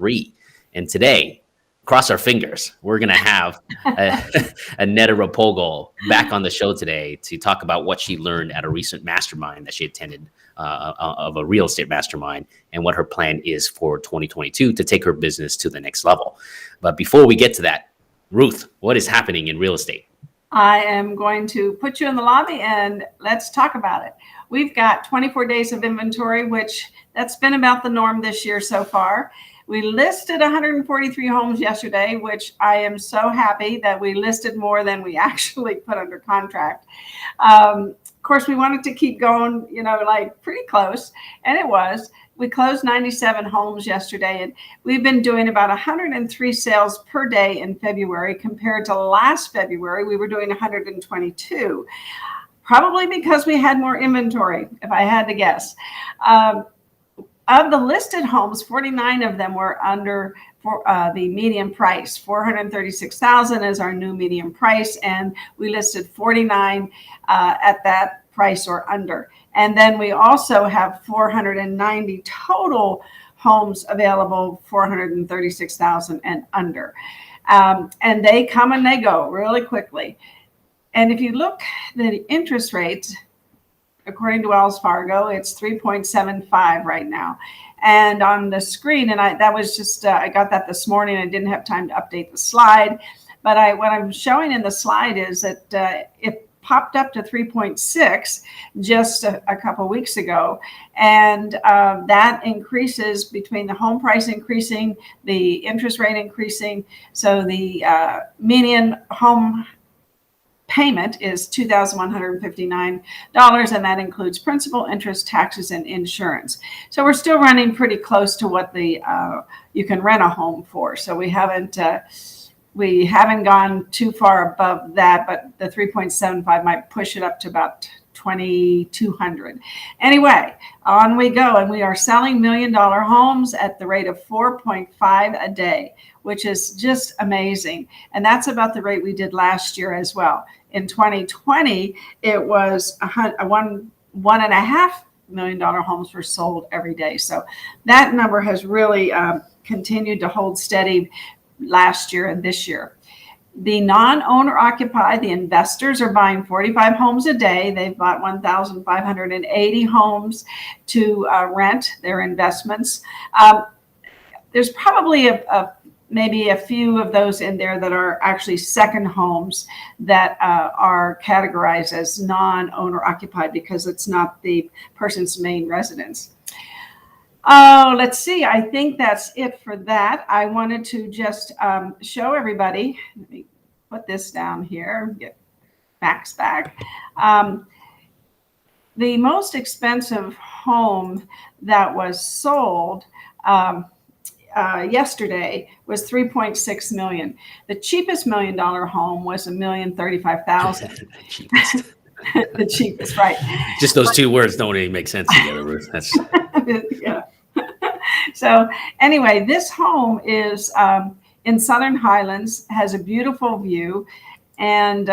3. And today, cross our fingers, we're going to have Anetta Replogle back on the show today to talk about what she learned at a recent mastermind that she attended of a real estate mastermind, and what her plan is for 2022 to take her business to the next level. But before we get to that, Ruth, what is happening in real estate? I am going to put you in the lobby and let's talk about it. We've got 24 days of inventory, which that's been about the norm this year so far. We listed 143 homes yesterday, which I am so happy that we listed more than we actually put under contract. Of course, we wanted to keep going, like pretty close, and it was. We closed 97 homes yesterday, and we've been doing about 103 sales per day in February compared to last February. We were doing 122, probably because we had more inventory, if I had to guess. Of the listed homes, 49 of them were under the median price. $436,000 is our new median price, and we listed 49 at that price or under. And then we also have 490 total homes available, 436,000 and under. And they come and they go really quickly. And if you look at the interest rates, according to Wells Fargo, it's 3.75 right now. And on the screen, and I got that this morning. I didn't have time to update the slide, but what I'm showing in the slide is that it popped up to 3.6 just a couple weeks ago. And that increases between the home price increasing, the interest rate increasing. So the median home payment is $2,159, and that includes principal, interest, taxes, and insurance. So we're still running pretty close to what you can rent a home for. So we haven't gone too far above that, but the 3.75 might push it up to about 2,200. Anyway, on we go, and we are selling $1 million homes at the rate of 4.5 a day, which is just amazing. And that's about the rate we did last year as well. In 2020, it was $1.5 million homes were sold every day. So that number has really continued to hold steady last year and this year. The non-owner occupied, the investors are buying 45 homes a day. They've bought 1,580 homes to rent their investments. There's probably maybe a few of those in there that are actually second homes that are categorized as non-owner occupied because it's not the person's main residence. Oh, let's see. I think that's it for that. I wanted to just show everybody. Let me put this down here, get Max back. The most expensive home that was sold yesterday was $3.6 million. The cheapest $1 million home was $1,035,000. The cheapest. The cheapest, right? Just those two words don't even make sense together, Ruth. That's yeah. So anyway, this home is in Southern Highlands, has a beautiful view, and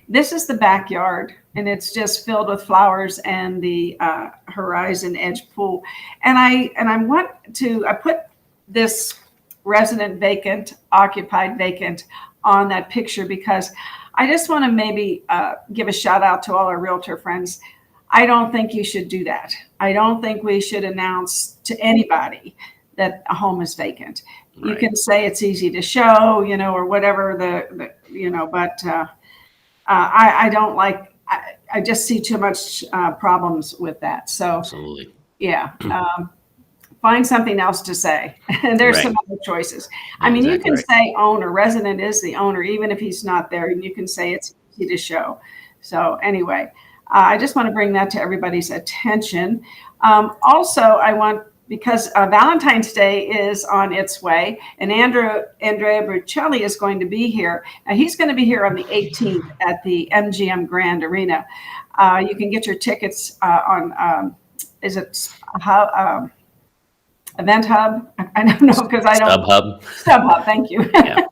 this is the backyard, and it's just filled with flowers and the horizon edge pool. And I put this resident vacant, occupied vacant on that picture because I just want to maybe give a shout out to all our realtor friends. I don't think you should do that. I don't think we should announce to anybody that a home is vacant. Right. You can say it's easy to show, or whatever but I don't like, I just see too much problems with that. So absolutely. Yeah. Find something else to say. And there's some other choices. I mean, you can say owner, resident is the owner, even if he's not there, and you can say it's easy to show. So anyway, I just want to bring that to everybody's attention. Also, because Valentine's Day is on its way, and Andre Bocelli is going to be here. Now, he's going to be here on the 18th at the MGM Grand Arena. You can get your tickets on, Event Hub? I don't know because I don't. StubHub, thank you. Yeah.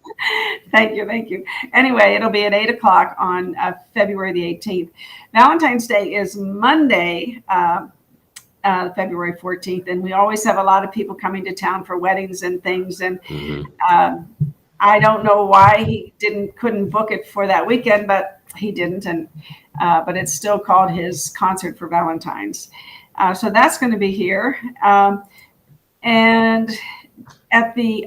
Thank you. Anyway, it'll be at 8 o'clock on February the 18th. Valentine's Day is Monday, February 14th. And we always have a lot of people coming to town for weddings and things. And I don't know why he couldn't book it for that weekend, but he didn't. And but it's still called his concert for Valentines. So that's going to be here. And at the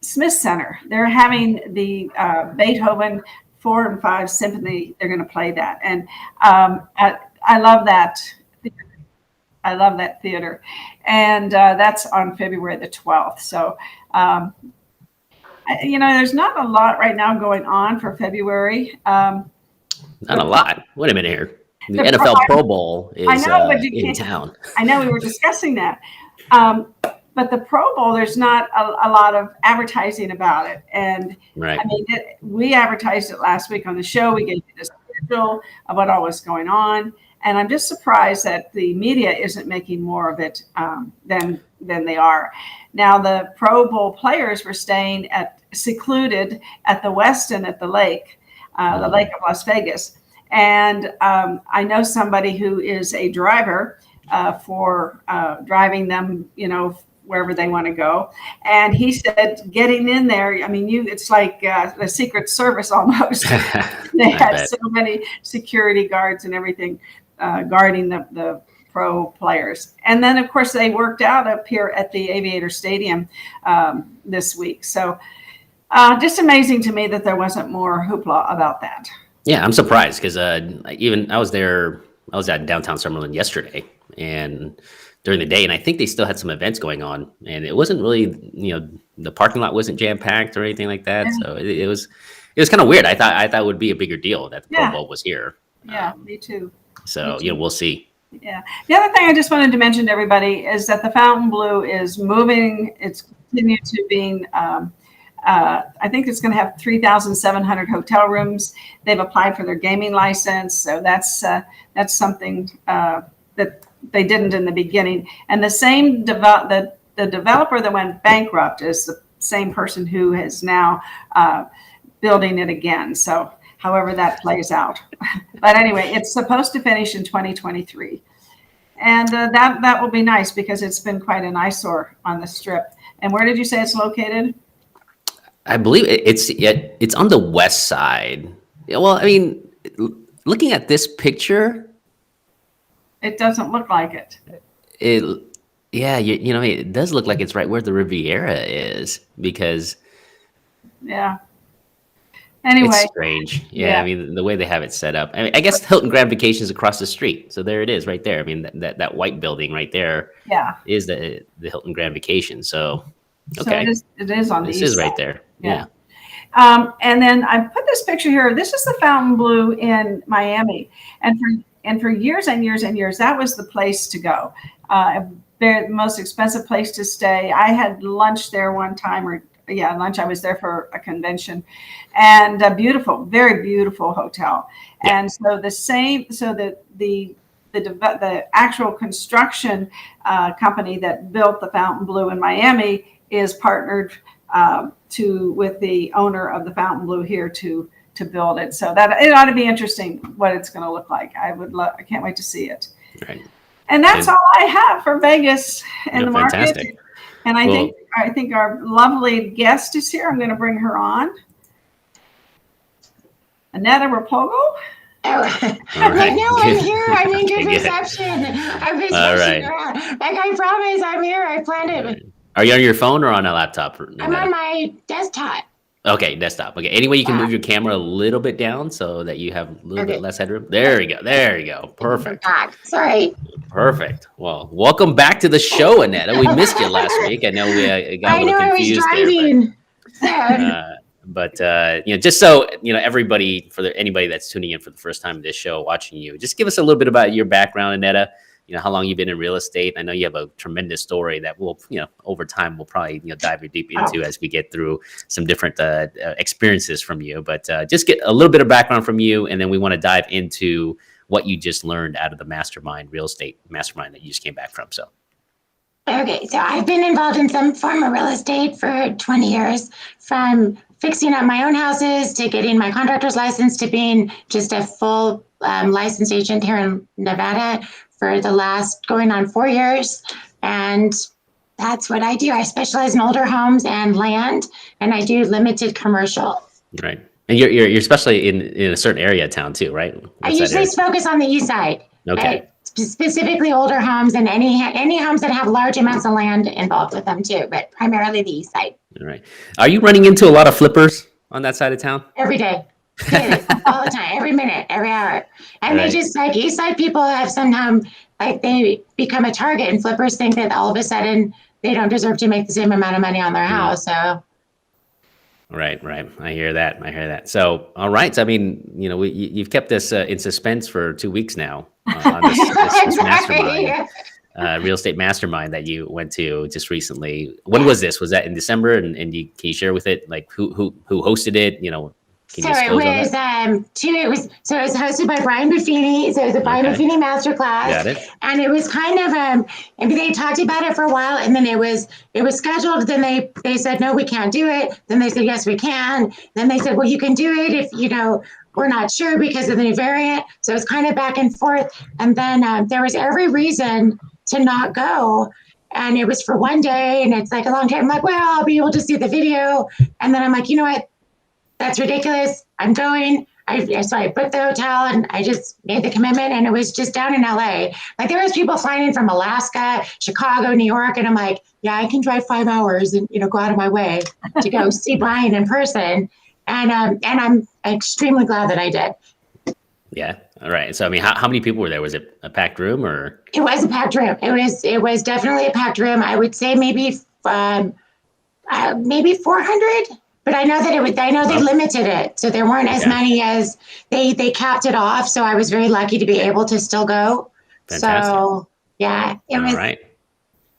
Smith Center, they're having the Beethoven 4 and 5 Symphony. They're going to play that. And I love that. I love that theater. And that's on February the 12th. So, there's not a lot right now going on for February. Not a lot. Wait a minute here. The NFL Pro Bowl is in town. I know, we were discussing that. But the Pro Bowl, there's not a lot of advertising about it. And right. I mean, we advertised it last week on the show. We gave you the schedule of what all was going on. And I'm just surprised that the media isn't making more of it than they are. Now, the Pro Bowl players were staying secluded at the Westin at the lake of Las Vegas. And I know somebody who is a driver for driving them, wherever they want to go. And he said, getting in there, I mean, it's like the Secret Service almost. They had so many security guards and everything guarding the pro players. And then, of course, they worked out up here at the Aviator Stadium this week. So just amazing to me that there wasn't more hoopla about that. Yeah, I'm surprised because I was at downtown Summerlin yesterday and during the day, and I think they still had some events going on, and it wasn't really, the parking lot wasn't jam packed or anything like that. Yeah. So it was kind of weird. I thought it would be a bigger deal that the Pro Bowl was here. Yeah, me too. So we'll see. Yeah. The other thing I just wanted to mention to everybody is that the Fontainebleau is moving. It's continued to being. I think it's going to have 3,700 hotel rooms. They've applied for their gaming license, so that's something that they didn't in the beginning. And the same the developer that went bankrupt is the same person who is now building it again. So, however that plays out. But anyway, it's supposed to finish in 2023, and that will be nice because it's been quite an eyesore on the Strip. And where did you say it's located? I believe it's on the west side. Well, I mean, looking at this picture, it doesn't look like it. It does look like it's right where the Riviera is because. Yeah. Anyway, it's strange. Yeah, I mean, the way they have it set up. I mean, I guess Hilton Grand Vacation is across the street, so there it is, right there. I mean, that white building right there. Yeah. Is the Hilton Grand Vacation? So. Okay. So it is on the east side. This is right side. there. Yeah. And then I put this picture here. This is the Fontainebleau in Miami, and for years and years and years, that was the place to go. The most expensive place to stay. I had lunch there one time, lunch. I was there for a convention, and a beautiful, very beautiful hotel. Yeah. And so the actual construction company that built the Fontainebleau in Miami is partnered with the owner of the Fontainebleau here to build it. So that it ought to be interesting what it's going to look like. I can't wait to see it. Right. And that's all I have for Vegas and the market. Fantastic. And I think our lovely guest is here. I'm going to bring her on. Anetta Replogle. Right. I'm here. I'm in good reception. I've been switching around. Like I promise, I'm here. I planned it. Are you on your phone or on a laptop? I'm on my desktop. Okay, desktop. Okay. Any way you can move your camera a little bit down so that you have a little bit less headroom? There you go. There you go. Perfect. Sorry. Perfect. Well, welcome back to the show, Anetta. We missed you last week. I know we got a little confused there. But just so everybody, anybody that's tuning in for the first time to this show, watching you, just give us a little bit about your background, Anetta. How long you've been in real estate. I know you have a tremendous story that we'll, over time, we'll probably, dive deep into as we get through some different experiences from you. But just get a little bit of background from you, and then we want to dive into what you just learned out of the mastermind, real estate mastermind that you just came back from. So. Okay, so I've been involved in some form of real estate for 20 years, from fixing up my own houses to getting my contractor's license to being just a full licensed agent here in Nevada, for the last going on 4 years. And that's what I do. I specialize in older homes and land, and I do limited commercial. Right. And you're especially in a certain area of town too, right? I usually focus on the east side. Okay. Specifically older homes and any homes that have large amounts of land involved with them too, but primarily the east side. All right. Are you running into a lot of flippers on that side of town? Every day. Daily, all the time, every minute, every hour. And they just like east side people have somehow like they become a target, and flippers think that all of a sudden they don't deserve to make the same amount of money on their house. So Right. I hear that. So, all right. So, I mean, you've kept us in suspense for 2 weeks now on this mastermind, real estate mastermind that you went to just recently. When was this? Was that in December? And can you share with it, like who hosted it? Can you it was it was hosted by Brian Buffini. So it was a Brian Buffini masterclass. Got it. And it was kind of maybe they talked about it for a while, and then it was scheduled. Then they said no, we can't do it. Then they said yes, we can. Then they said, well, you can do it if we're not sure because of the new variant. So it's kind of back and forth. And then there was every reason to not go. And it was for one day, and it's like a long time. I'm like, well, I'll be able to see the video. And then I'm like, you know what? That's ridiculous. I'm going. So I booked the hotel and I just made the commitment, and it was just down in LA. Like there was people flying in from Alaska, Chicago, New York. And I'm like, yeah, I can drive 5 hours and, go out of my way to go see Brian in person. And I'm extremely glad that I did. Yeah. All right. So, I mean, how many people were there? Was it a packed room or? It was a packed room. It was definitely a packed room. I would say maybe 400. But I know that I know they limited it. So there weren't as many as they capped it off. So I was very lucky to be able to still go. Fantastic. So yeah, it was. All right.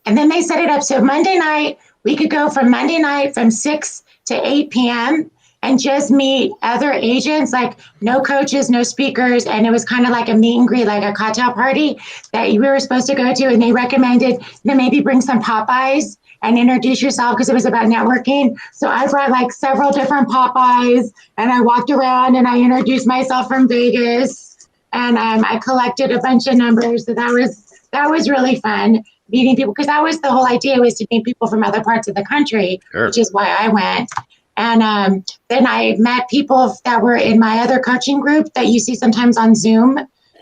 And then they set it up. So Monday night, we could go from Monday night from 6 to 8 p.m. and just meet other agents, like no coaches, no speakers. And it was kind of like a meet and greet, like a cocktail party that we were supposed to go to. And they recommended that maybe bring some Popeyes and introduce yourself because it was about networking. So I brought like several different Popeyes, and I walked around and I introduced myself from Vegas, and I collected a bunch of numbers. So that was really fun meeting people, because that was the whole idea, was to meet people from other parts of the country, which is why I went. And then I met people that were in my other coaching group that you see sometimes on Zoom,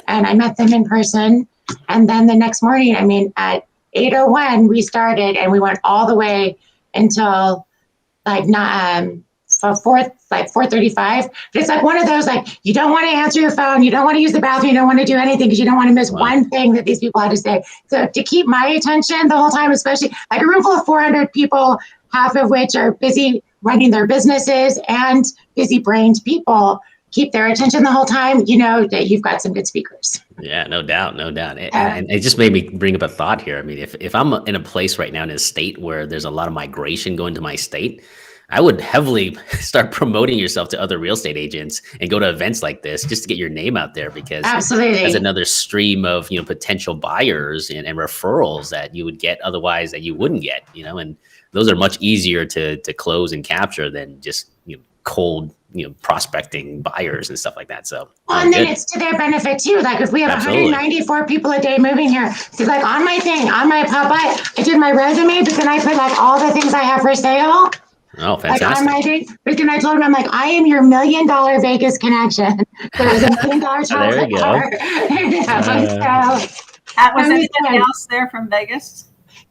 and I met them in person. And then the next morning, at 8:01 we started, and we went all the way until like 4:35. But it's like one of those, like, you don't want to answer your phone, you don't want to use the bathroom, you don't want to do anything because you don't want to miss one thing that these people had to say. So to keep my attention the whole time, especially like a room full of 400 people, half of which are busy running their businesses and busy brained people, keep their attention the whole time, that you've got some good speakers. Yeah, no doubt. And it just made me bring up a thought here. I mean, if I'm in a place right now in a state where there's a lot of migration going to my state, I would heavily start promoting yourself to other real estate agents and go to events like this just to get your name out there, because absolutely, there's another stream of, potential buyers and referrals that you would get otherwise that you wouldn't get, and those are much easier to close and capture than just, cold, prospecting buyers and stuff like that. So, and then it's to their benefit too. Like if we have 194 people a day moving here, so like on my Popeye, I did my resume, but then I put like all the things I have for sale. Oh, fantastic. Like on my thing. But then I told him, I'm like, I am your $1 million Vegas connection. So it was $1 million There you go. Was anybody else there from Vegas?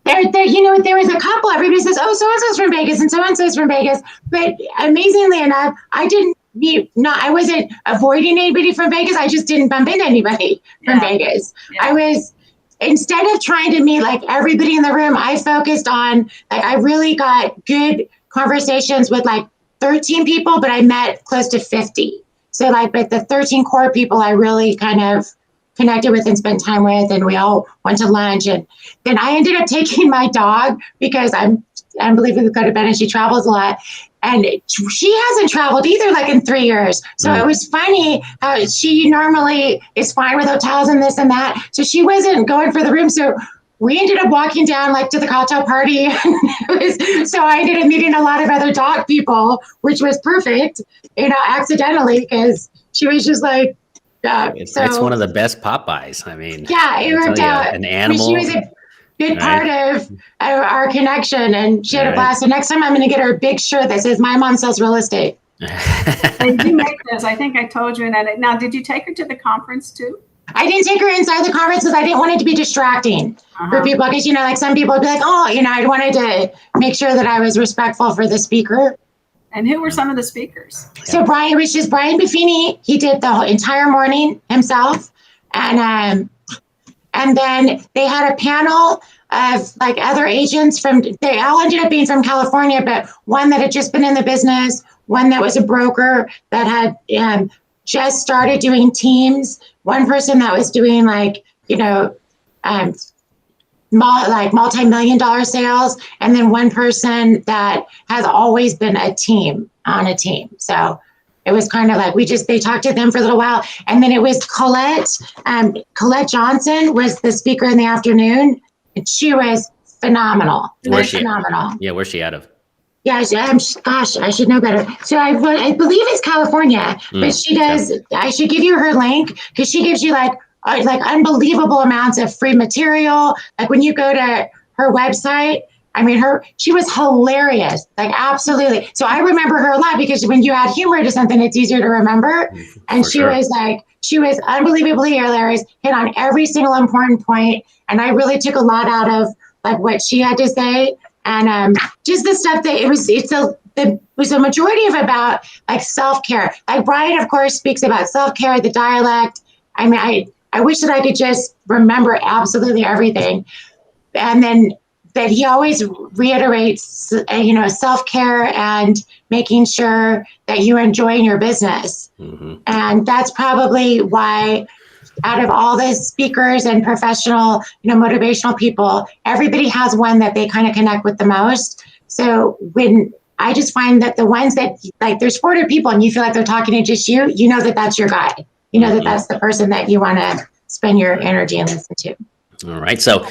There was a couple. Everybody says, oh, so-and-so's from Vegas and so-and-so's from Vegas. But amazingly enough, I wasn't avoiding anybody from Vegas. I just didn't bump into anybody from Vegas. Yeah. Instead of trying to meet like everybody in the room, I focused on, like, I really got good conversations with like 13 people, but I met close to 50. So like, but the 13 core people I really kind of connected with and spent time with, and we all went to lunch. And then I ended up taking my dog, because I'm unbelievably good at bed and she travels a lot. And she hasn't traveled either, like in 3 years. So it was funny how she normally is fine with hotels and this and that. So she wasn't going for the room. So we ended up walking down like to the cocktail party. So I ended up meeting a lot of other dog people, which was perfect, accidentally, because she was just like, It's one of the best Popeyes. I mean, yeah, it worked out. An animal. She was a big part of our connection, and she had a blast. So next time I'm going to get her a big shirt that says "My mom sells real estate." And you make those. I think I told you. And now, did you take her to the conference too? I didn't take her inside the conference because I didn't want it to be distracting for people. Because, like some people would be like, oh, I wanted to make sure that I was respectful for the speaker. And who were some of the speakers? So it was just Brian Buffini. He did the whole entire morning himself. And then they had a panel of like other agents they all ended up being from California, but one that had just been in the business, one that was a broker that had just started doing teams, one person that was doing multi-million-dollar sales, and then one person that has always been on a team. So it was kind of like they talked to them for a little while. And then it was Colette Johnson was the speaker in the afternoon, and she was phenomenal. Where's she out of? Yeah, I should know better. So I believe it's California, but she does. Okay. I should give you her link because she gives you like unbelievable amounts of free material. Like when you go to her website, she was hilarious, like absolutely. So I remember her a lot because when you add humor to something, it's easier to remember. And she was unbelievably hilarious, hit on every single important point. And I really took a lot out of like what she had to say. And just the stuff that it was a majority of about like self-care. Like Brian, of course, speaks about self-care, the dialect. I wish that I could just remember absolutely everything. And then that he always reiterates, self-care and making sure that you're enjoying your business. Mm-hmm. And that's probably why out of all the speakers and professional, motivational people, everybody has one that they kind of connect with the most. So when I just find that the ones that like there's 400 people and you feel like they're talking to just you, that's your guy. That's the person that you want to spend your energy and listen to. All right. So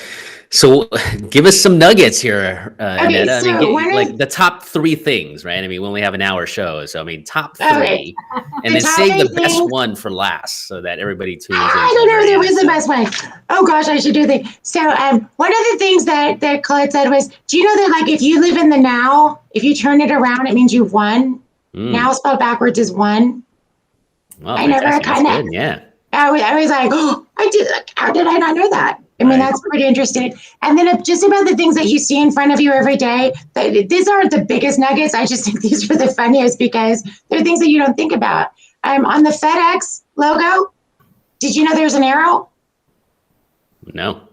give us some nuggets here, Anetta. So the top 3 things, right? We only have an hour show. So, top 3. Okay. And then save the best one for last so that everybody tunes in. I don't know if there was the best one. Oh, gosh, I should do the So one of the things that Colette said was, do you know that, like, if you live in the now, if you turn it around, it means you've won? Now spelled backwards is won. Well, I never kind of, yeah. I was like, oh, I did. How did I not know that? That's pretty interesting. And then just about the things that you see in front of you every day, these aren't the biggest nuggets. I just think these were the funniest because they're things that you don't think about. On the FedEx logo, did you know there's an arrow? No.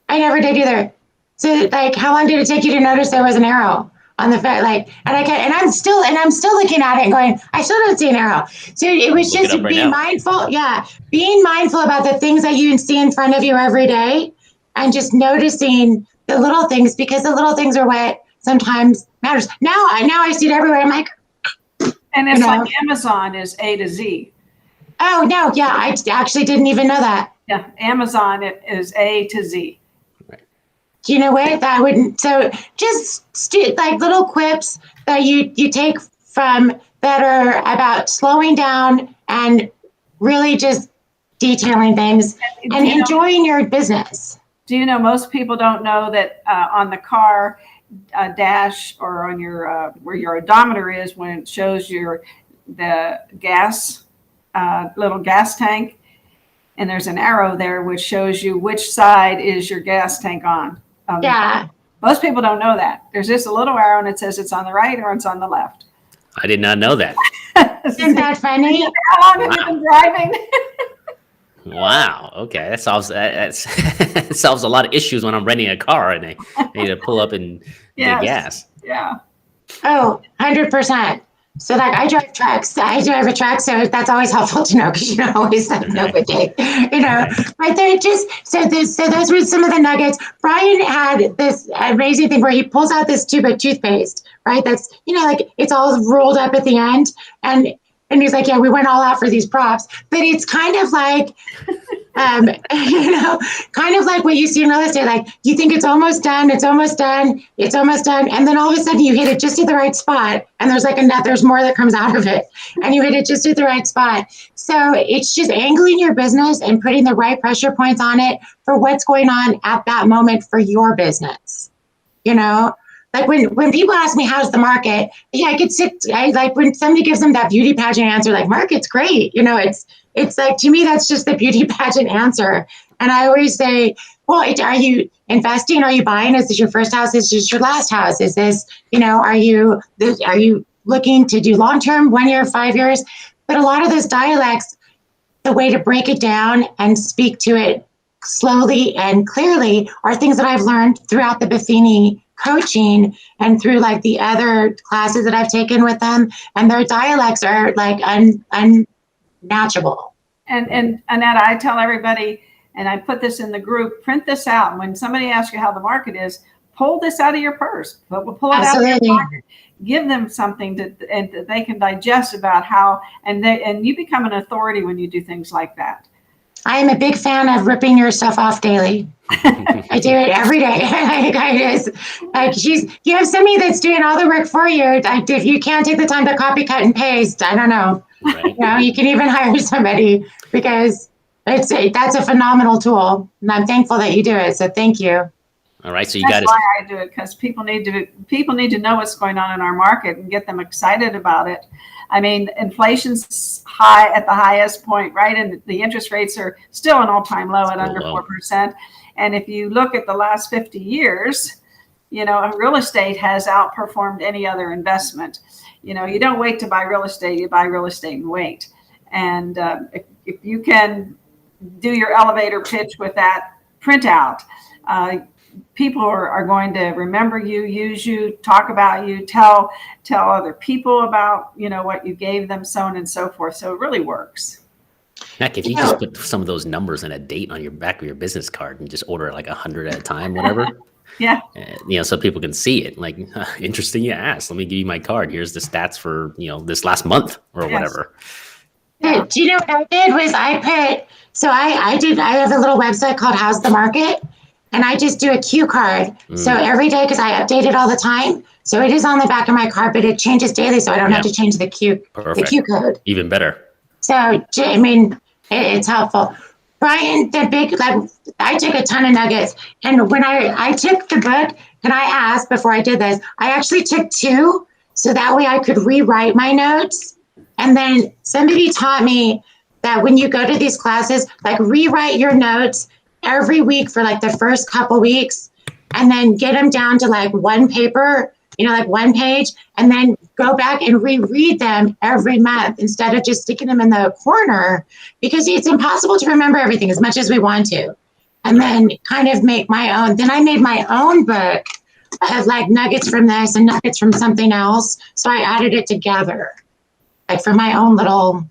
I never did either. So, how long did it take you to notice there was an arrow on the FedEx? I'm still looking at it and going, I still don't see an arrow. So it was just being mindful. Yeah. Being mindful about the things that you see in front of you every day and just noticing the little things because the little things are what sometimes matters. Now I see it everywhere. I'm like, and it's like Amazon is A to Z. Oh no. Yeah. I actually didn't even know that. Yeah. Amazon is A to Z. Do you know what? That wouldn't. So just like little quips that you take from that are about slowing down and really just detailing things and enjoying your business. Do you know most people don't know that on the car dash or on your where your odometer is when it shows the gas little gas tank, and there's an arrow there which shows you which side is your gas tank on. Yeah. Most people don't know that. There's just a little arrow and it says it's on the right or it's on the left. I did not know that. Isn't that funny? How long have you been driving? Wow. Okay. That solves a lot of issues when I'm renting a car and I need to pull up and get gas. Yeah. Oh, 100%. So I drive trucks. I drive a truck, so that's always helpful to know because you don't always know what day, But they're just so those were some of the nuggets. Brian had this amazing thing where he pulls out this tube of toothpaste, right? That's it's all rolled up at the end, and he's like, yeah, we went all out for these props, but it's kind of like you know, kind of like what you see in real estate. Like you think it's almost done, it's almost done, it's almost done, and then all of a sudden you hit it just at the right spot, and there's like there's more that comes out of it, and you hit it just at the right spot. So it's just angling your business and putting the right pressure points on it for what's going on at that moment for your business. You know, like when people ask me how's the market, yeah, I like when somebody gives them that beauty pageant answer, like market's great. You know, it's like, to me, that's just the beauty pageant answer. And I always say, well, are you investing? Are you buying? Is this your first house? Is this your last house? Is this, you know, are you looking to do long-term, 1 year, 5 years? But a lot of those dialects, the way to break it down and speak to it slowly and clearly are things that I've learned throughout the Buffini coaching and through like the other classes that I've taken with them. And their dialects are like unmatchable. And Anetta, I tell everybody, and I put this in the group, print this out. And when somebody asks you how the market is, pull this out of your purse. Pull it Absolutely. out of your pocket. Give them something that they can digest about how, and you become an authority when you do things like that. I am a big fan of ripping your stuff off daily. I do it every day. You have somebody that's doing all the work for you. If you can't take the time to copy, cut, and paste, I don't know. Right. You know, you can even hire somebody because that's a phenomenal tool, and I'm thankful that you do it. So thank you. All right, so that's why I do it, because people need to know what's going on in our market and get them excited about it. I mean, inflation's high at the highest point, right? And the interest rates are still an all-time low at under 4%. And if you look at the last 50 years, you know, real estate has outperformed any other investment. You know, you don't wait to buy real estate, you buy real estate and wait. And if you can do your elevator pitch with that printout, people are going to remember you, use you, talk about you, tell other people about, you know, what you gave them, so on and so forth. So it really works. Heck, if you just put some of those numbers and a date on your back of your business card and just order like 100 at a time, whatever. Yeah. You know, so people can see it. Like, interesting you asked. Let me give you my card. Here's the stats for, you know, this last month or whatever. Yeah. Do you know what I did was I have a little website called How's the Market? And I just do a cue card. So every day, because I update it all the time. So it is on the back of my card, but it changes daily. So I don't have to change the cue code. Even better. So, I mean, it's helpful. Brian, I took a ton of nuggets. And when I took the book, and I asked before I did this, I actually took 2. So that way I could rewrite my notes. And then somebody taught me that when you go to these classes, like rewrite your notes every week for like the first couple weeks, and then get them down to like one paper, you know, like one page, and then go back and reread them every month instead of just sticking them in the corner, because it's impossible to remember everything as much as we want to. And then kind of make my own. Then I made my own book of like nuggets from this and nuggets from something else. So I added it together, like for my own little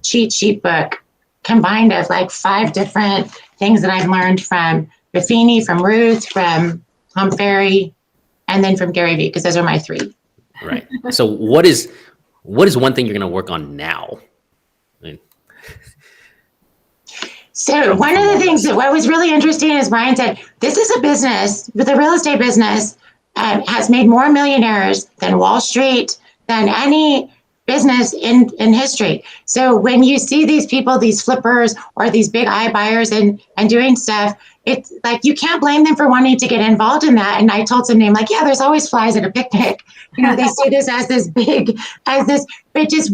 cheat sheet book, combined of like 5 different things that I've learned from Buffini, from Ruth, from Tom Ferry, and then from Gary Vee, because those are my 3. Right. So what is one thing you're going to work on now? So one of the things what was really interesting is Brian said, this is a business, but the real estate business has made more millionaires than Wall Street, than any business in history. So when you see these people, these flippers or these big iBuyers and doing stuff, it's like, you can't blame them for wanting to get involved in that. And I told somebody, I'm like, yeah, there's always flies at a picnic. You know, they see this as but just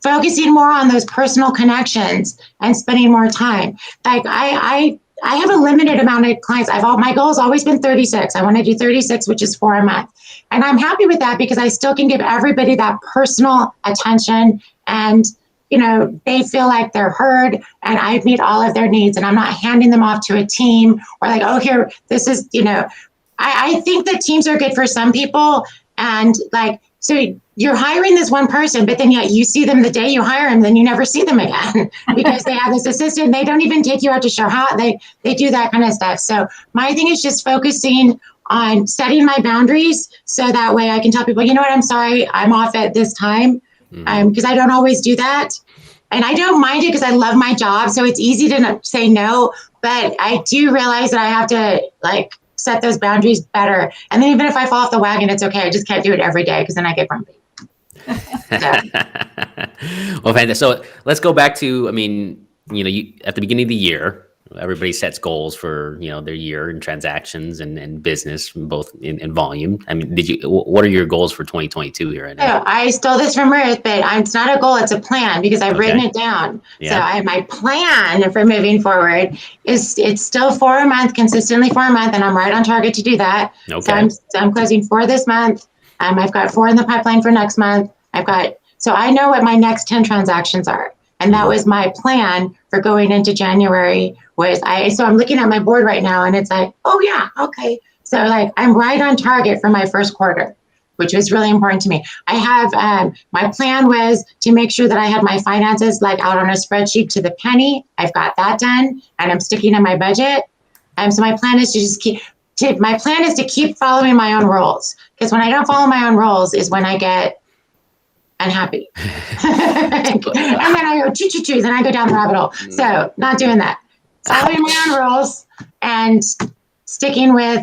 focusing more on those personal connections and spending more time. Like I have a limited amount of clients. My goal has always been 36. I want to do 36, which is 4 a month. And I'm happy with that because I still can give everybody that personal attention, and, you know, they feel like they're heard and I meet all of their needs, and I'm not handing them off to a team or like, oh, here, this is, you know, I think that teams are good for some people. And like, so you're hiring this one person, but then yet you see them the day you hire them, then you never see them again because they have this assistant. They don't even take you out to show how they do that kind of stuff. So my thing is just focusing on setting my boundaries, so that way I can tell people, you know what, I'm sorry, I'm off at this time, because I don't always do that. and I don't mind it because I love my job. So it's easy to say no, but I do realize that I have to like set those boundaries better. And then even if I fall off the wagon, it's okay. I just can't do it every day because then I get grumpy. Well, fantastic. So let's go back to, I mean, you at the beginning of the year, everybody sets goals for, their year and transactions and business, both in volume. I mean, what are your goals for 2022 here? I stole this from Ruth, but it's not a goal, it's a plan because I've written it down. Yeah. So my plan for moving forward is it's still 4 a month, consistently 4 a month, and I'm right on target to do that. Okay. So I'm closing 4 this month. I've got 4 in the pipeline for next month. So I know what my next 10 transactions are. And that was my plan for going into January so I'm looking at my board right now and it's like, oh yeah, okay. So like I'm right on target for my first quarter, which was really important to me. I have, my plan was to make sure that I had my finances like out on a spreadsheet to the penny. I've got that done and I'm sticking to my budget. So my plan is to keep following my own rules, because when I don't follow my own rules is when I get unhappy. And then I go choo-choo-choo, then I go down the rabbit hole. So not doing that. Following my own rules and sticking with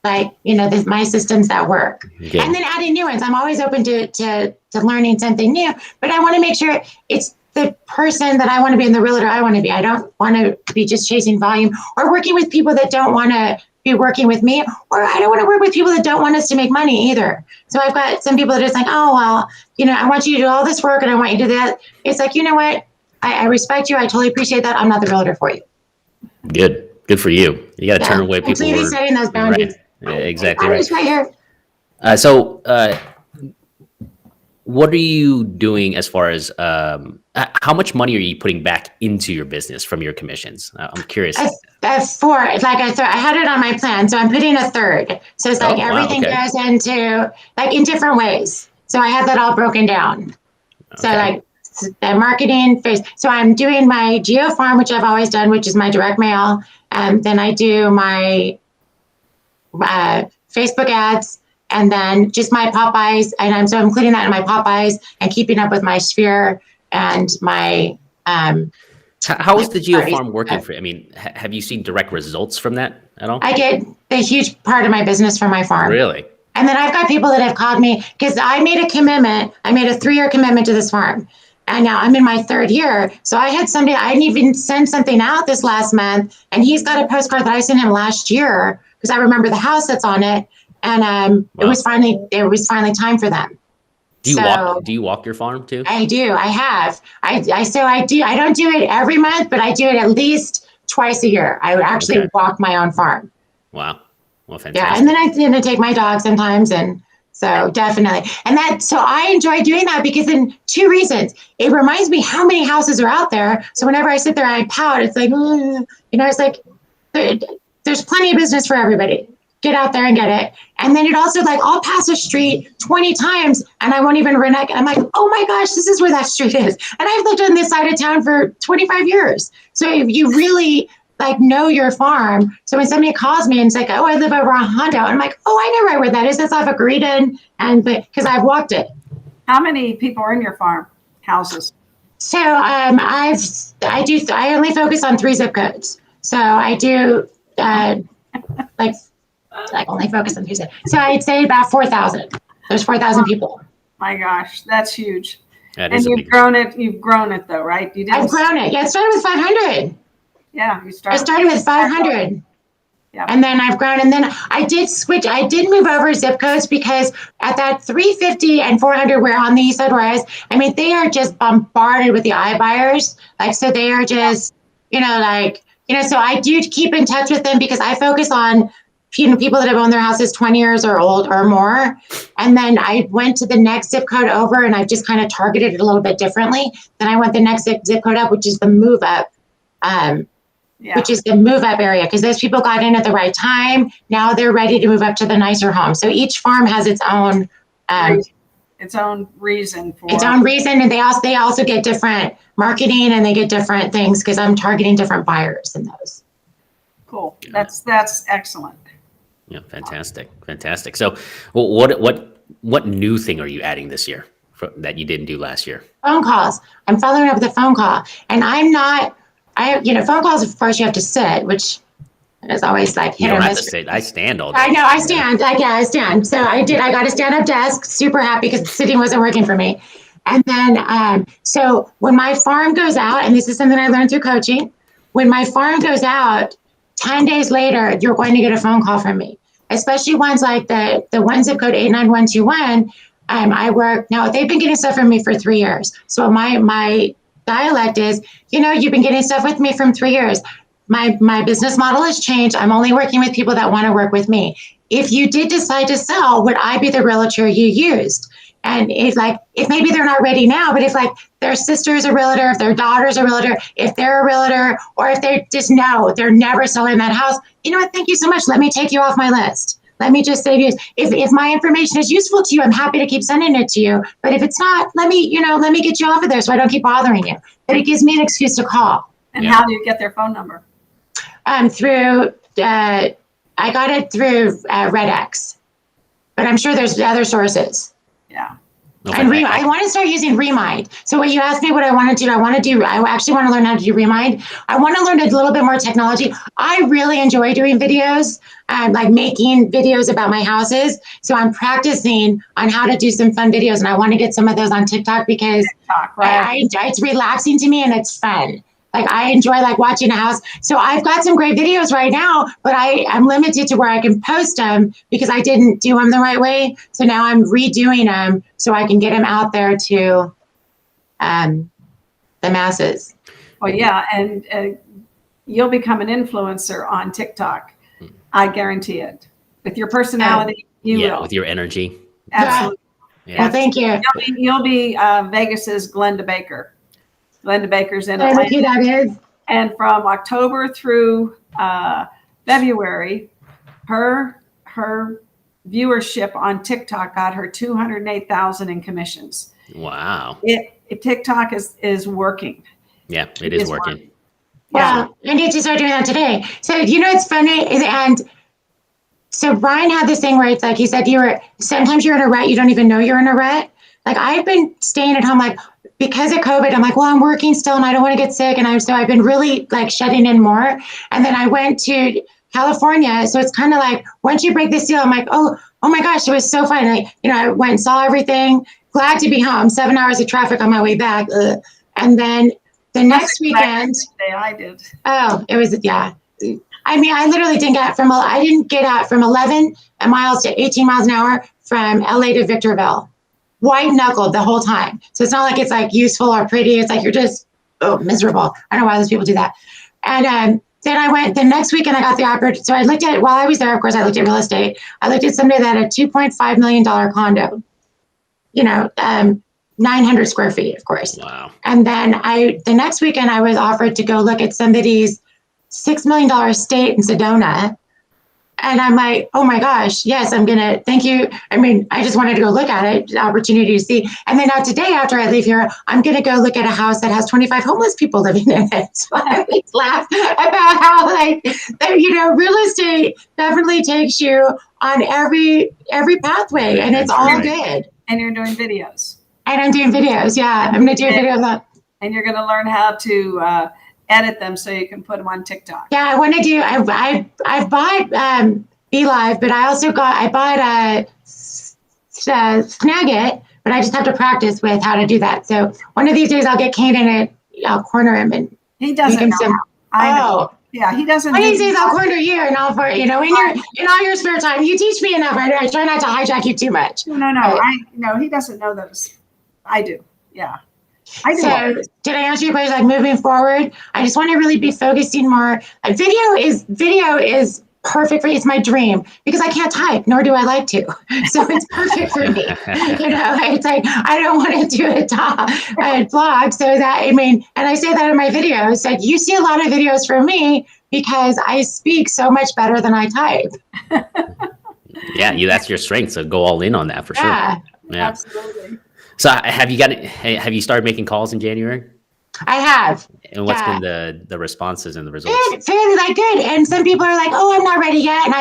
my systems that work. Okay. And then adding new ones. I'm always open to learning something new, but I want to make sure it's the person that I want to be and the realtor I want to be. I don't want to be just chasing volume or working with people that don't want to be working with me, or I don't want to work with people that don't want us to make money either. So I've got some people that are just like, oh, well, I want you to do all this work and I want you to do that. It's like, you know what? I respect you. I totally appreciate that. I'm not the realtor for you. Good for you. You got to turn away people. Completely setting those boundaries. Right. Yeah, exactly right. Right here. So what are you doing as far as how much money are you putting back into your business from your commissions? I'm curious. That's 4. It's like I had it on my plan, so I'm putting a third. So it's like everything goes into like in different ways. So I have that all broken down. Okay. So like the marketing phase. So I'm doing my geo farm, which I've always done, which is my direct mail. And then I do my Facebook ads, and then just my pop-bys. And I'm including that in my pop-bys and keeping up with my sphere and my how is the geo farm working for you? I mean, have you seen direct results from that at all? I get a huge part of my business from my farm. Really? And then I've got people that have called me because I made a commitment. I made a 3-year commitment to this farm. And now I'm in my 3rd year. So I had somebody, I didn't even send something out this last month. And he's got a postcard that I sent him last year because I remember the house that's on it. And it was finally time for them. Do you walk your farm too? I do. I have. I do. I don't do it every month, but I do it at least twice a year. I would actually walk my own farm. Wow. Well, fantastic. Yeah. And then I take my dog sometimes. And so definitely. And so I enjoy doing that because in 2 reasons. It reminds me how many houses are out there. So whenever I sit there, I pout. It's like, it's like there's plenty of business for everybody. Get out there and get it. And then it also like, I'll pass a street 20 times and I won't even renege. I'm like, oh my gosh, this is where that street is. And I've lived on this side of town for 25 years. So if you really like know your farm. So when somebody calls me and it's like, oh, I live over a Hondo. And I'm like, oh, I know right where that is. That's off of Green because I've walked it. How many people are in your farm houses? So I only focus on 3 zip codes. So I do only focus on 3 zip. So I'd say about 4,000. There's 4,000 people. My gosh, that's huge. That and you've grown it though, right? I've grown it. Yeah, it started with 500. Yeah, I started with 500. Yeah. And then I've grown, and then I did switch. I did move over zip codes because at that 350 and 400, where on the east side where I was, I mean, they are just bombarded with the iBuyers. Like, so they are just, so I do keep in touch with them because I focus on, people that have owned their houses 20 years or old or more. And then I went to the next zip code over and I've just kind of targeted it a little bit differently. Then I went the next zip code up, which is the move up. Which is the move up area, because those people got in at the right time. Now they're ready to move up to the nicer home. So each farm has its own reason and they also get different marketing and they get different things because I'm targeting different buyers in those. Cool. That's excellent. Yeah, fantastic. So what new thing are you adding this year that you didn't do last year? Phone calls. I'm following up with a phone call, and phone calls, of course, you have to sit, which is always like You hit or don't have to miss. sit. I stand all day. I know, I stand. I stand. So I got a stand-up desk, super happy because sitting wasn't working for me. And then, so when my farm goes out, and this is something I learned through coaching, when my farm goes out, 10 days later, you're going to get a phone call from me, especially ones like the one zip code 89121. I work, now they've been getting stuff from me for 3 years. So my dialect is, you've been getting stuff with me from 3 years. My business model has changed. I'm only working with people that want to work with me. If you did decide to sell, would I be the realtor you used? And if maybe they're not ready now, but if like their sister's a realtor, if their daughter's a realtor, if they're a realtor, or if they just know they're never selling that house, you know what? Thank you so much. Let me take you off my list. Let me just say to you, if my information is useful to you, I'm happy to keep sending it to you. But if it's not, let me get you off of there so I don't keep bothering you. But it gives me an excuse to call. And how do you get their phone number? Through I got it through RedX, but I'm sure there's other sources. Yeah. Okay. And I want to start using Remind. So when you asked me what I want to do, I actually want to learn how to do Remind. I want to learn a little bit more technology. I really enjoy doing videos, like making videos about my houses. So I'm practicing on how to do some fun videos, and I want to get some of those on TikTok because right? it's relaxing to me and it's fun. Like I enjoy like watching a house. So I've got some great videos right now, but I'm limited to where I can post them because I didn't do them the right way. So now I'm redoing them so I can get them out there to the masses. Well, yeah, and you'll become an influencer on TikTok. I guarantee it. With your personality, you will. With your energy. Absolutely. Yeah. Well, thank you. You'll be Vegas's Glenda Baker. Glenda Baker's in I know who Atlanta. that is. And from October through February, her viewership on TikTok got her 208,000 in commissions. Wow. TikTok is working. Yeah, it is working. Well, I need to start doing that today. So it's funny, and so Brian had this thing where it's like he said sometimes you're in a rut, you don't even know you're in a rut. Like I've been staying at home, like because of COVID, I'm like, well, I'm working still and I don't want to get sick. And so I've been really like shutting in more. And then I went to California. So it's kind of like, once you break the seal, I'm like, oh my gosh, it was so fun. I went and saw everything, glad to be home, 7 hours of traffic on my way back. And then the next weekend, I did. Oh, it was, yeah. I mean, I literally didn't get out from 11 miles to 18 miles an hour from LA to Victorville. White knuckled the whole time. So it's not like it's like useful or pretty. It's like you're just miserable. I don't know why those people do that. And then I went the next weekend. I got the opportunity. So I looked at while I was there. Of course, I looked at real estate. I looked at somebody that had a $2.5 million condo. 900 square feet, of course. Wow. And then the next weekend I was offered to go look at somebody's $6 million estate in Sedona. And I'm like, oh my gosh, yes, thank you. I mean, I just wanted to go look at it, the opportunity to see. And then now today, after I leave here, I'm going to go look at a house that has 25 homeless people living in it. So I always laugh about how real estate definitely takes you on every pathway, and it's all good. And you're doing videos. And I'm doing videos. Yeah, I'm going to do a video of that. And you're going to learn how to edit them so you can put them on TikTok. Yeah, I want to do. I've bought Be Live, but I bought Snagit, but I just have to practice with how to do that. So one of these days I'll get Kane in it. I'll corner him and he doesn't know. I know. Yeah, he doesn't. One of these days I'll corner you and I'll in all your spare time. You teach me enough. I try not to hijack you too much. No. He doesn't know those. I do. Yeah. I do. So did I answer your question? Like moving forward, I just want to really be focusing more. Video is perfect for me. It's my dream because I can't type, nor do I like to. So it's perfect for me. It's like I don't want to do a blog. So that and I say that in my videos. Like you see a lot of videos from me because I speak so much better than I type. Yeah, that's your strength. So go all in on that for sure. Yeah, absolutely. So have you started making calls in January? I have. And what's Yeah. been the responses and the results? Fairly like good. And some people are like, oh, I'm not ready yet. And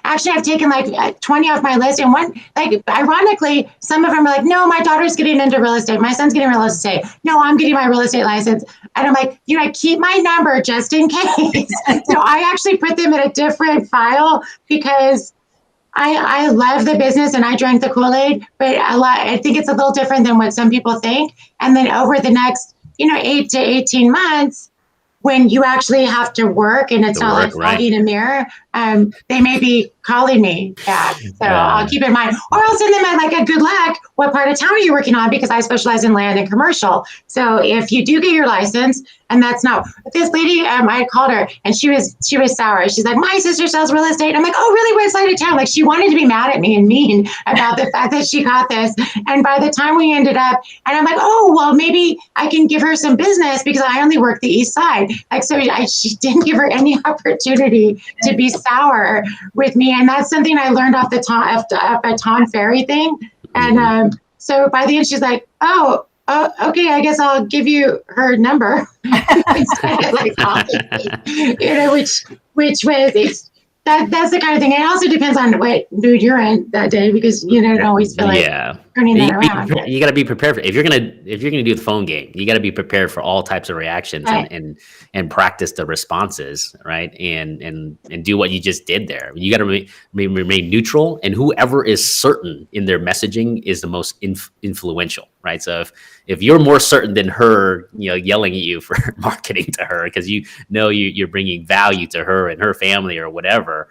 I've taken like 20 off my list. And one, like, ironically, some of them are like, no, my daughter's getting into real estate. My son's getting real estate. No, I'm getting my real estate license. And I'm like, keep my number just in case. So I actually put them in a different file because I love the business and I drank the Kool-Aid, but I think it's a little different than what some people think. And then over the next 8 to 18 months, when you actually have to work and it's not like fogging a mirror, they may be calling me back. So I'll keep in mind, or I'll send them like a good luck. What part of town are you working on? Because I specialize in land and commercial. So if you do get your license, and that's not this lady, I called her and she was sour. She's like, my sister sells real estate. And I'm like, oh, really? What side of town? Like, she wanted to be mad at me and mean about the fact that she got this. And by the time we ended up, and I'm like, oh, well, maybe I can give her some business because I only work the east side. Like, so she didn't give her any opportunity to be sour with me. And that's something I learned off the Tom Ferry thing. And so by the end, she's like, oh, okay, I guess I'll give you her number. Instead of like which was that's the kind of thing. It also depends on what mood you're in that day because don't always feel like turning that around. You got to be prepared if you're gonna do the phone game. You got to be prepared for all types of reactions and practice the responses, right? And do what you just did there. You got to remain neutral, and whoever is certain in their messaging is the most influential, right? So if you're more certain than her, yelling at you for marketing to her because you're bringing value to her and her family or whatever,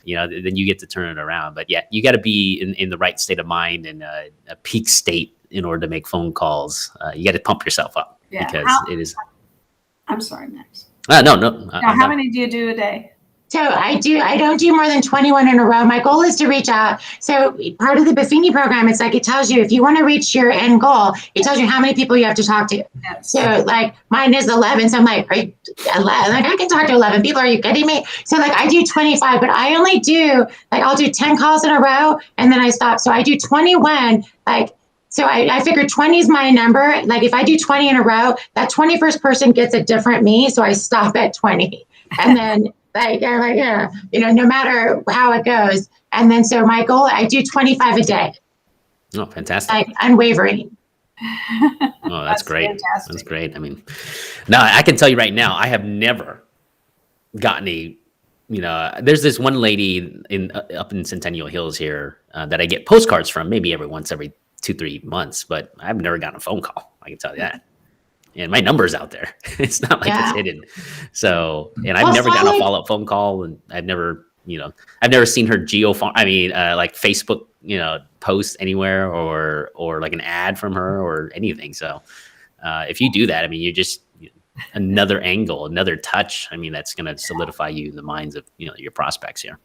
then you get to turn it around. But yeah, you got to be in the right state of mind and a peak state in order to make phone calls. You got to pump yourself up because it is. I'm sorry, Max. No. How many do you do a day? So I don't do more than 21 in a row. My goal is to reach out. So part of the Buffini program, it's like it tells you if you want to reach your end goal, it tells you how many people you have to talk to. Yes. So like mine is 11. So I'm like, are you 11? Like I can talk to 11 people. Are you kidding me? So like I do 25, but I only do I'll do 10 calls in a row and then I stop. So I do 21. So I figured 20 is my number. Like if I do 20 in a row, that 21st person gets a different me. So I stop at 20 and then no matter how it goes. And then, so my goal, I do 25 a day. Oh, fantastic. Unwavering. Oh, that's great. Fantastic. That's great. I mean, now I can tell you right now, I have never gotten there's this one lady up in Centennial Hills here that I get postcards from maybe every 2-3 months, but I've never gotten a phone call. I can tell you that. And my number's out there. It's not like it's hidden. So, and I've never gotten a follow-up phone call, and I've never seen her like Facebook, post anywhere or like an ad from her or anything. So, if you do that, you're just another angle, another touch. That's going to solidify you in the minds of, your prospects here.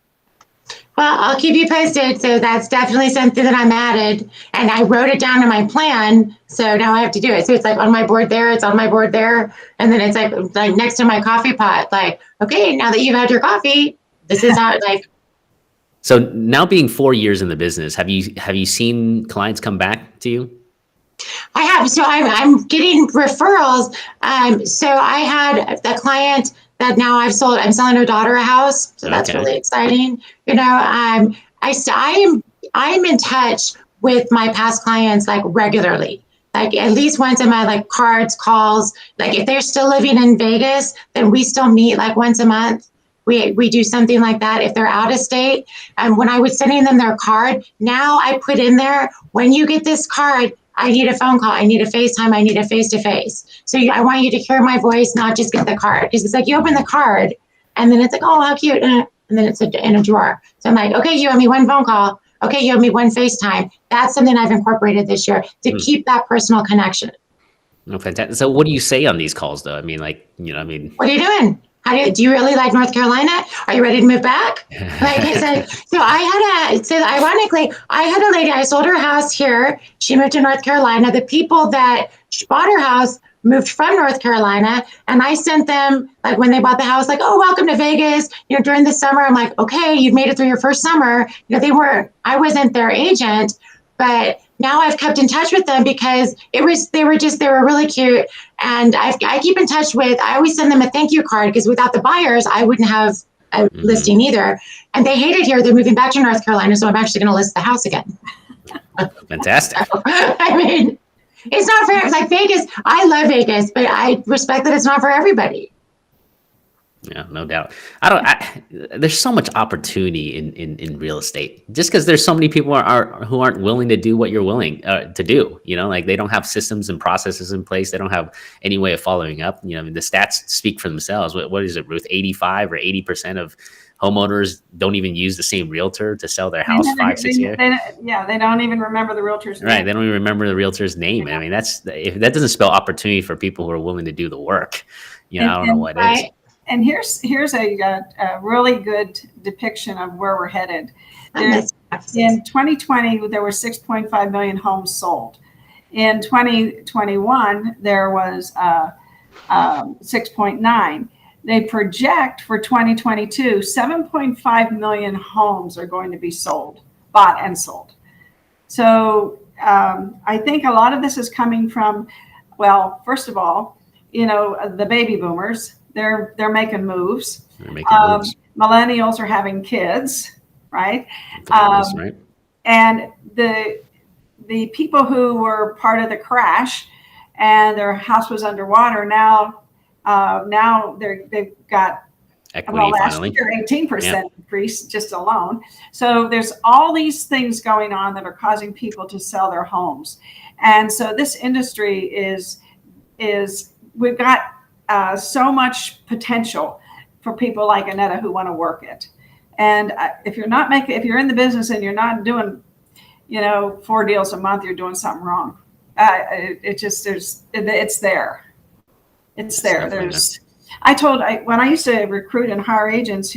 Well, I'll keep you posted. So that's definitely something that I'm added. And I wrote it down in my plan. So now I have to do it. So it's like on my board there. It's on my board there. And then it's like next to my coffee pot. Like, okay, now that you've had your coffee, this is how So now being 4 years in the business, have you seen clients come back to you? I have. So I'm getting referrals. So I had a client that now I'm selling her daughter a house. So that's really exciting. I'm in touch with my past clients regularly, at least once a month, cards, calls. If they're still living in Vegas, then we still meet once a month. We do something like that. If they're out of state, when I was sending them their card, now I put in there, when you get this card, I need a phone call. I need a FaceTime. I need a face-to-face. So I want you to hear my voice, not just get the card. Because it's you open the card, and then it's oh, how cute. And then it's in a drawer. So I'm like, okay, you owe me one phone call. Okay, you owe me one FaceTime. That's something I've incorporated this year to keep that personal connection. No, fantastic. So what do you say on these calls, though? What are you doing? Do you really like North Carolina? Are you ready to move back? So ironically, I had a lady, I sold her house here. She moved to North Carolina. The people that bought her house moved from North Carolina. And I sent them, when they bought the house, oh, welcome to Vegas. During the summer, I'm like, okay, you've made it through your first summer. I wasn't their agent, but now I've kept in touch with them because they were really cute. And I keep in touch with, I always send them a thank you card because without the buyers, I wouldn't have a listing either. And they hate it here. They're moving back to North Carolina. So I'm actually going to list the house again. Fantastic. So, I mean, it's not fair. It's like Vegas. I love Vegas, but I respect that it's not for everybody. Yeah, no doubt. There's so much opportunity in real estate just because there's so many people who aren't willing to do what you're willing to do, like they don't have systems and processes in place. They don't have any way of following up. The stats speak for themselves. What is it, Ruth? 85 or 80% of homeowners don't even use the same realtor to sell their house 5-6 years. They don't even remember the realtor's name. Right. They don't even remember the realtor's name. I mean, if that doesn't spell opportunity for people who are willing to do the work, I don't know what is. And here's a really good depiction of where we're headed. In 2020, there were 6.5 million homes sold. In 2021, there was 6.9. They project for 2022, 7.5 million homes are going to be bought and sold. So I think a lot of this is coming from, well, first of all, the baby boomers. They're making moves. Millennials are having kids, right? Right. And the people who were part of the crash and their house was underwater now they've got equity last year 18% increase just alone. So there's all these things going on that are causing people to sell their homes, and so this industry is we've got so much potential for people like Anetta who want to work it. And if you're in the business and you're not doing, 4 deals a month, you're doing something wrong. It's there. It's there. When I used to recruit and hire agents,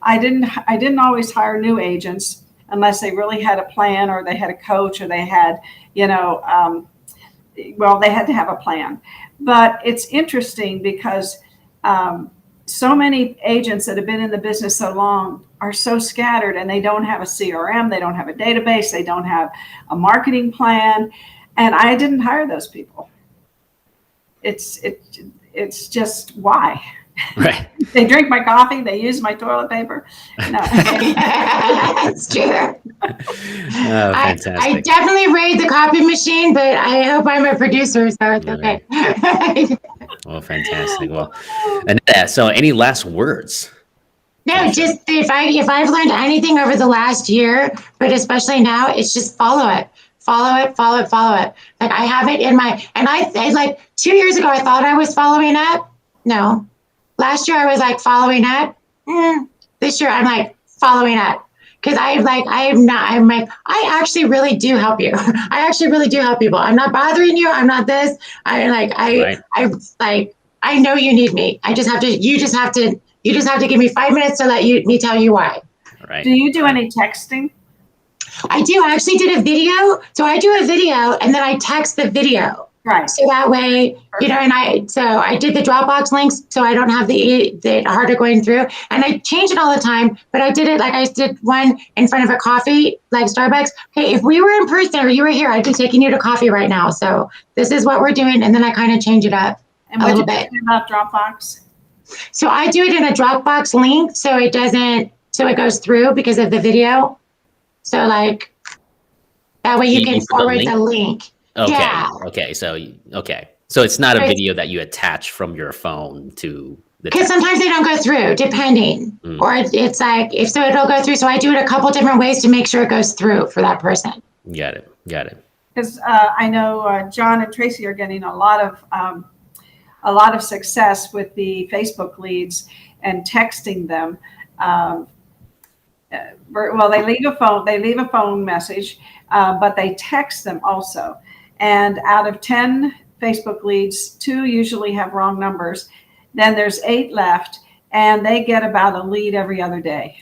I didn't always hire new agents unless they really had a plan or they had a coach or they had, they had to have a plan. But it's interesting because so many agents that have been in the business so long are so scattered and they don't have a CRM, they don't have a database, they don't have a marketing plan. And I didn't hire those people. It's just why. Right. They drink my coffee, they use my toilet paper. No. That's true. Oh, fantastic. I definitely raid the copy machine, but I hope I'm a producer, so it's okay. Well, fantastic. Well, Anetta, so any last words? No, just if I've learned anything over the last year, but especially now, it's just follow it. Follow it. Like I have it in and I like 2 years ago, I thought I was following up. No. Last year I was like following up. This year I'm like following up because I actually really do help you. I actually really do help people. I'm not bothering you. I'm not this. I know you need me. You just have to give me 5 minutes to let me tell you why. Right. Do you do any texting? I do. I actually did a video. So I do a video and then I text the video. Right. So that way, and I did the Dropbox links so I don't have the harder going through. And I change it all the time, but I did it like I did one in front of a coffee, like Starbucks. Hey, if we were in person or you were here, I'd be taking you to coffee right now. So this is what we're doing. And then I kind of change it up a little bit. About Dropbox? So I do it in a Dropbox link so it goes through because of the video. So like that way you can forward the link. Okay. Yeah. Okay. So it's not a video that you attach from your phone to the. Because sometimes they don't go through, depending, or it's like it'll go through. So I do it a couple different ways to make sure it goes through for that person. Got it. Because I know John and Tracy are getting a lot of success with the Facebook leads and texting them. Well, they leave a phone message, but they text them also. And out of 10 Facebook leads, 2 usually have wrong numbers. Then there's 8 left, and they get about a lead every other day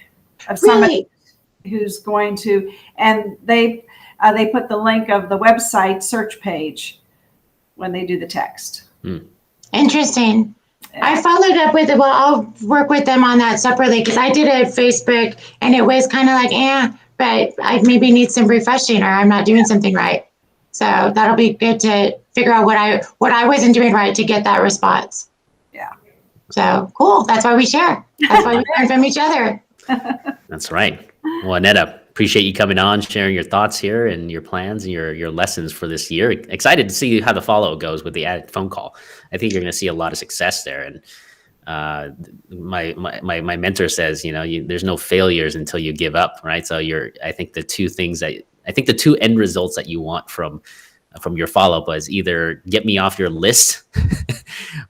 of somebody who's going to, and they put the link of the website search page when they do the text. Interesting. I followed up with it. Well, I'll work with them on that separately because I did a Facebook and it was kind of like, but but I maybe need some refreshing, or I'm not doing something right. So that'll be good to figure out what I wasn't doing right to get that response. Yeah. So cool. That's why we share. That's why we learn from each other. That's right. Well, Anetta, appreciate you coming on, sharing your thoughts here and your plans and your lessons for this year. Excited to see how the follow goes with the added phone call. I think you're going to see a lot of success there. And my mentor says, there's no failures until you give up, right? So I think the two end results that you want from your follow-up was either get me off your list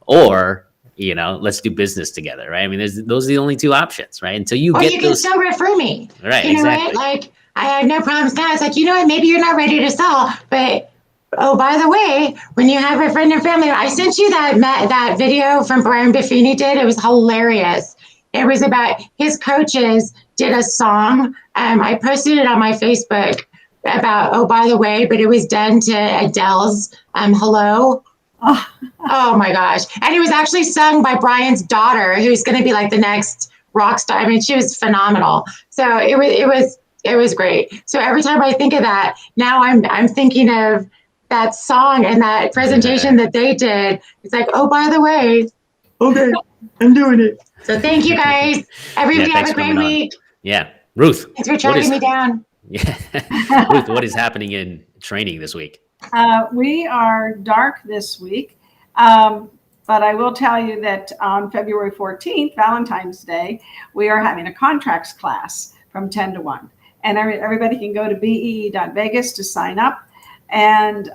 or let's do business together, right? I mean, those are the only two options, right? Until you get you those. can still refer me. Right, you know exactly. What? Like, I have no problems now. It's like, what? Maybe you're not ready to sell, but oh, by the way, when you have a friend or family, I sent you that video from Brian Buffini did. It was hilarious. It was about his coaches did a song. I posted it on my Facebook about, oh, by the way, but it was done to Adele's Hello. Oh my gosh. And it was actually sung by Brian's daughter, who's going to be like the next rock star. I mean, she was phenomenal. So it was great. So every time I think of that, now I'm thinking of that song and that presentation that they did. It's like, oh, by the way, okay, I'm doing it. So thank you guys. Everybody have a great week. Yeah. Ruth. Thanks for tracking me down. Yeah. Ruth, what is happening in training this week? We are dark this week, but I will tell you that on February 14th, Valentine's Day, we are having a contracts class from 10 to 1. And everybody can go to bee.vegas to sign up. And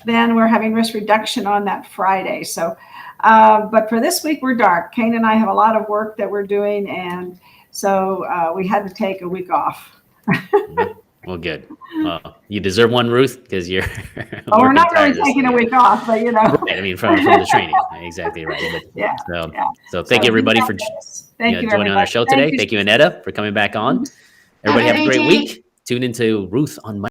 then we're having risk reduction on that Friday. So, but for this week, we're dark. Kane and I have a lot of work that we're doing. And so we had to take a week off. Well, good. Well, you deserve one, Ruth, because you're. Well, we're not really taking a week off, but Right, I mean, from the training, exactly right. But, so thank you everybody for joining on our show today. Thank you, Anetta, for coming back on. Everybody have a great week. Tune into Ruth on Monday.